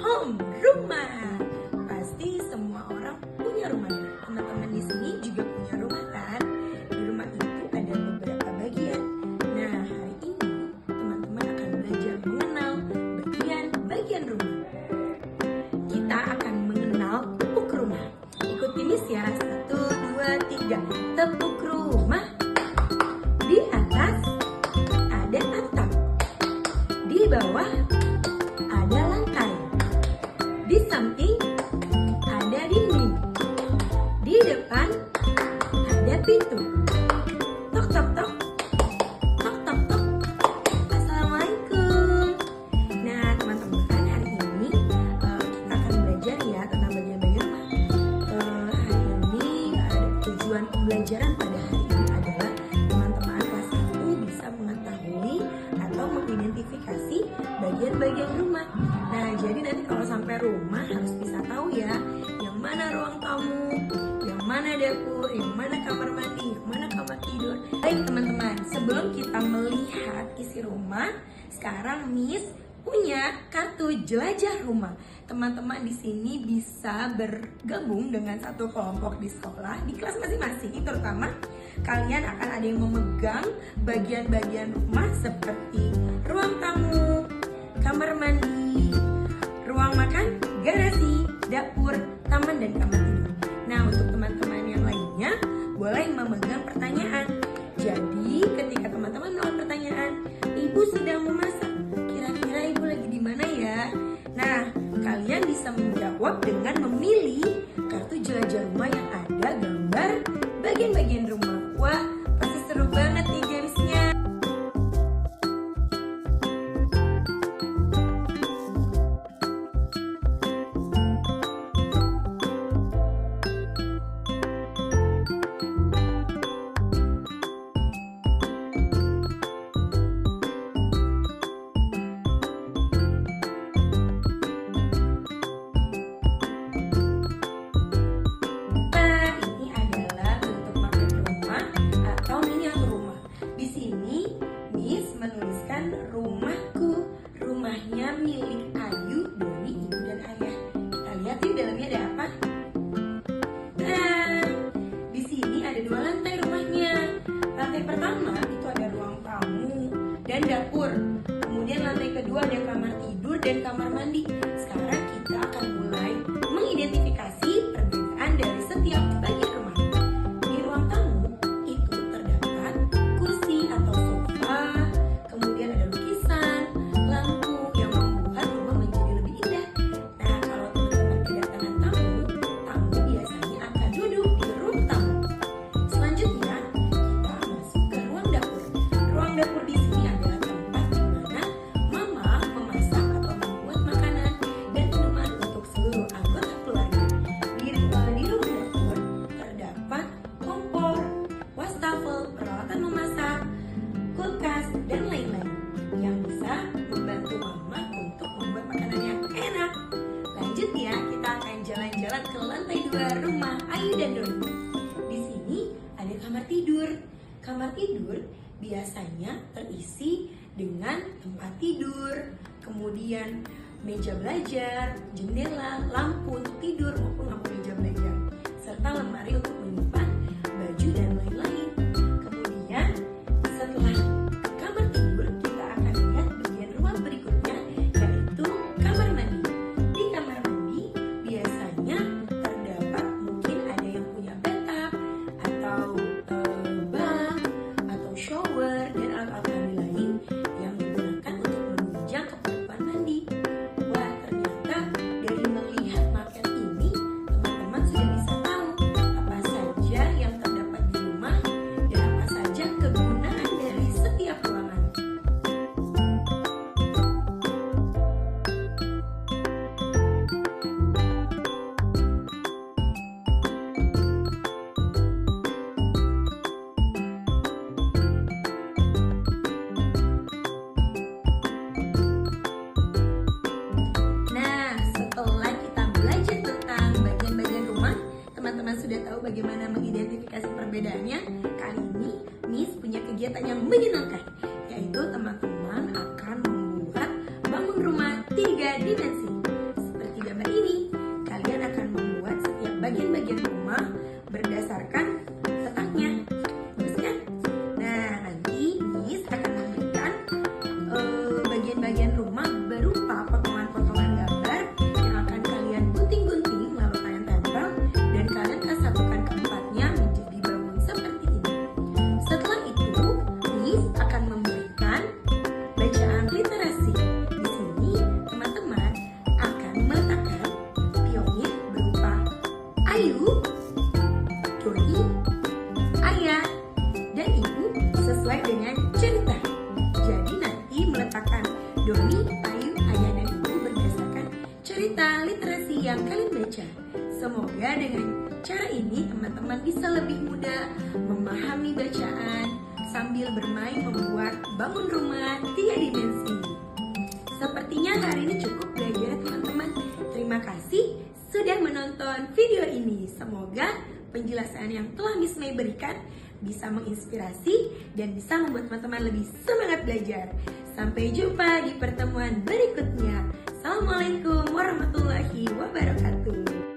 home, rumah. Pasti semua orang punya rumah. Teman-teman di sini juga punya rumah kan? Di rumah itu ada beberapa bagian. Nah, hari ini teman-teman akan belajar mengenal bagian-bagian rumah. Kita akan mengenal tepuk rumah. Ikuti Miss ya. 1, 2, 3. Tepuk rumah. Di atas ada atap. Di bawah ada lantai. Di samping ada dinding. Di depan ada pintu. Tok tok tok. Tok tok tok. Assalamualaikum. Nah, teman-teman, hari ini kita akan belajar ya tentang bagian-bagian rumah. Hari ini tujuan pembelajaran pada hari ini adalah teman-teman kelas 1 bisa mengetahui atau mengidentifikasi bagian-bagian rumah. Nah, jadi nanti kalau sampai rumah harus bisa tahu ya, yang mana ruang tamu, yang mana dapur, yang mana kamar mandi, yang mana kamar tidur. Baik teman-teman, sebelum kita melihat isi rumah, sekarang Miss punya kartu jelajah rumah. Teman-teman di sini bisa bergabung dengan satu kelompok di sekolah, di kelas masing-masing. Terutama kalian akan ada yang memegang bagian-bagian rumah seperti ruang tamu, kamar mandi, ruang makan, garasi, dapur, taman, dan kamar tidur. Nah, untuk teman-teman yang lainnya boleh memegang pertanyaan. Jadi, ketika teman-teman melakukan pertanyaan, Ibu sedang memasak, kira-kira Ibu lagi di mana ya? Nah, kalian bisa menjawab dengan memilih kartu jelajah rumah yang ada gambar bagian-bagian rumah. Wah, pasti seru banget nih gamesnya. Rumahku, rumahnya milik Ayu, Doni, Ibu, dan Ayah. Kita lihat yuk dalamnya ada apa. Nah, di sini ada 2 lantai rumahnya. Lantai pertama itu ada ruang tamu dan dapur. Kemudian lantai kedua ada kamar tidur dan kamar mandi. Sekarang kita akan mulai mengidentifikasi perbedaan dari setiap bagian rumah. Di ruang tamu itu terdapat kursi atau sofa. Kemudian ada lukisan, lampu yang membuat rumah menjadi lebih indah. Nah, kalau teman-teman kedatangan tamu biasanya akan duduk di ruang tamu. Selanjutnya, kita masuk ke ruang dapur. Ruang dapur di sini adalah tempat di mana Mama memasak atau membuat makanan dan minuman untuk seluruh anggota keluarga. Di ruang dapur terdapat kompor, wastafel, peralatan memasak, kulkas, dan lain-lain yang bisa membantu Mama untuk membuat makanan yang enak. Lanjut ya, kita akan jalan-jalan ke lantai 2 rumah Ayu dan Doni. Di sini ada kamar tidur. Kamar tidur biasanya terisi dengan tempat tidur, kemudian meja belajar, jendela, lampu untuk tidur maupun lampu meja belajar, serta lemari untuk menyimpan baju dan lain-lain. Kemudian setelah kamar tidur, kita akan lihat bagian rumah berikutnya, yaitu kamar mandi. Di kamar mandi biasanya terdapat mungkin ada yang punya bathtub atau bak atau shower dan alat-alat mandi lain yang digunakan untuk menunjang keperluan mandi. Wah, ternyata dari melihat market ini, teman-teman sudah bisa tahu apa saja yang terdapat di rumah dan apa saja kegunaan dari setiap ruangan. Nah, setelah kita belajar tentang bagian-bagian rumah, teman-teman sudah tahu bagaimana mengidentifikasi perbedaannya. Kali ini Miss punya kegiatan yang menyenangkan, yaitu teman-teman akan membuat bangun rumah 3 dimensi. Seperti bagian-bagian rumah berdasarkan letaknya. Bagus kan? Nah, nanti Miss akan memberikan bagian-bagian rumah berupa potongan-potongan gambar yang akan kalian gunting-gunting lalu kalian tempel dan kalian akan satukan keempatnya menjadi bangun seperti ini. Setelah itu, Miss akan memberikan bacaan literasi. Di sini, teman-teman akan meletakkan pionir berupa Ayu, Doni, Ayah, dan Ibu sesuai dengan cerita. Jadi nanti meletakkan Doni, Ayu, Ayah, dan Ibu berdasarkan cerita literasi yang kalian baca. Semoga dengan cara ini teman-teman bisa lebih mudah memahami bacaan sambil bermain membuat bangun rumah 3 dimensi. Sepertinya hari ini cukup belajar teman-teman. Terima kasih sudah menonton video ini. Semoga penjelasan yang telah Miss Mei berikan bisa menginspirasi dan bisa membuat teman-teman lebih semangat belajar. Sampai jumpa di pertemuan berikutnya. Assalamualaikum warahmatullahi wabarakatuh.